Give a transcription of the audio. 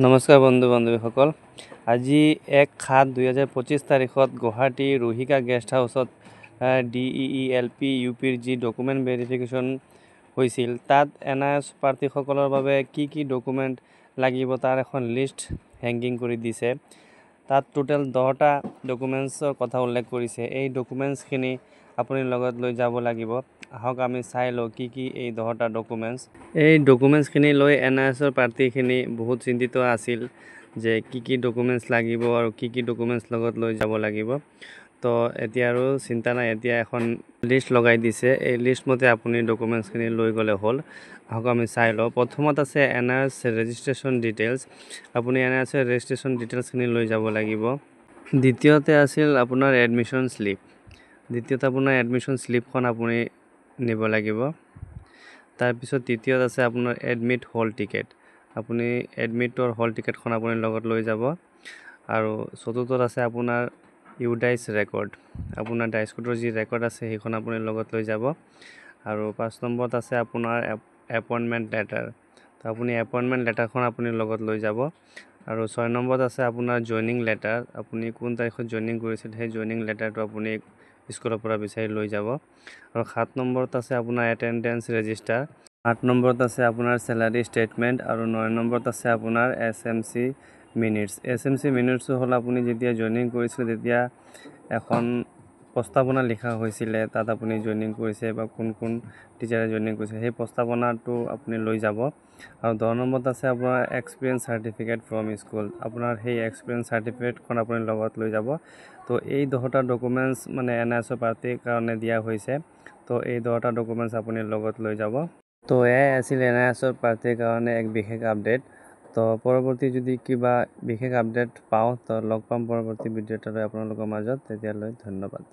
নমস্কাৰ বন্ধু বান্ধৱীসকল, আজি 1/7/2025 তাৰিখত গুৱাহাটী ৰুহিকা গেষ্ট হাউচত DEELP UPৰ যি ডকুমেণ্ট ভেৰিফিকেশ্যন হৈছিল, তাত NIS প্ৰাৰ্থীসকলৰ বাবে কি ডকুমেণ্ট লাগিব তাৰ এখন লিষ্ট হেংগিং কৰি দিছে। তাত টোটেল 10টা ডকুমেণ্টছৰ কথা উল্লেখ কৰিছে। এই ডকুমেণ্টছখিনি আপুনি লগত লৈ যাব লাগিব। আহক আমি চাই লওঁ কি এই 10টা ডকুমেণ্টছ। এই ডকুমেণ্টছখিনি লৈ NISৰ প্ৰাৰ্থীখিনি বহুত চিন্তিত আছিল যে কি ডকুমেণ্টছ লাগিব আৰু কি ডকুমেণ্টছ লগত লৈ যাব লাগিব। তো এতিয়া আৰু চিন্তা নাই, এতিয়া এখন লিষ্ট লগাই দিছে। এই লিষ্ট মতে আপুনি ডকুমেণ্টছখিনি লৈ গ'লে হ'ল। আহক আমি চাই লওঁ। প্ৰথমত আছে NIS ৰেজিষ্ট্ৰেশ্যন ডিটেইলছ। আপুনি NIS ৰেজিষ্ট্ৰেশ্যন ডিটেইলছখিনি লৈ যাব লাগিব। দ্বিতীয়তে আছিল আপোনাৰ এডমিশ্যন শ্লিপ। দ্বিতীয়তে আপোনাৰ এডমিশ্যন শ্লিপখন আপুনি নিব লাগিব। তাৰপিছত তৃতীয়ত আছে আপোনাৰ এডমিট হল টিকেট। আপুনি এডমিটৰ হল টিকেটখন আপুনি লগত লৈ যাব। আৰু চতুৰ্থত আছে আপোনাৰ ইউডাইচ ৰেকৰ্ড। আপোনাৰ ডাইস্কুটৰ যি ৰেকৰ্ড আছে সেইখন আপুনি লগত লৈ যাব। আৰু 5 নম্বৰত আছে আপোনাৰ এপইণ্টমেণ্ট লেটাৰ। তো আপুনি এপইণ্টমেণ্ট লেটাৰখন আপুনি লগত লৈ যাব। আৰু 6 নম্বৰত আছে আপোনাৰ জইনিং লেটাৰ। আপুনি কোন তাৰিখত জইনিং কৰিছিল সেই জইনিং লেটাৰটো আপুনি স্কুলৰ পৰা বিচাৰি লৈ যাব। আৰু 7 নম্বৰত আছে আপোনাৰ এটেণ্ডেঞ্চ ৰেজিষ্টাৰ। 8 নম্বৰত আছে আপোনাৰ চেলাৰী ষ্টেটমেণ্ট। আৰু 9 নম্বৰত আছে আপোনাৰ SMC মিনিটছ। SMC মিনিটছটো হ'ল আপুনি যেতিয়া জইনিং কৰিছিল তেতিয়া এখন প্ৰস্তাৱনা লিখা হৈছিলে, তাত আপুনি জইনিং কৰিছে বা কোন টিচাৰে জইনিং কৰিছে সেই প্ৰস্তাৱনাটো আপুনি লৈ যাব। আৰু 10 নম্বৰত আছে আপোনাৰ এক্সপিৰিয়েঞ্চ চাৰ্টিফিকেট ফ্ৰম স্কুল। আপোনাৰ সেই এক্সপিৰিয়েঞ্চ চাৰ্টিফিকেটখন আপুনি লগত লৈ যাব। তো এই 10টা ডকুমেণ্টছ মানে NISৰ প্ৰাৰ্থীৰ কাৰণে দিয়া হৈছে। তো এই 10টা ডকুমেণ্টছ আপুনি লগত লৈ যাব। তো এয়াই আছিল NISৰ প্ৰাৰ্থীৰ কাৰণে এক বিশেষ আপডেট। তো পৰৱৰ্তী যদি কিবা বিশেষ আপডেট পাওঁ তো লগ পাম পৰৱৰ্তী ভিডিঅ'টোলৈ আপোনালোকৰ মাজত। তেতিয়ালৈ ধন্যবাদ।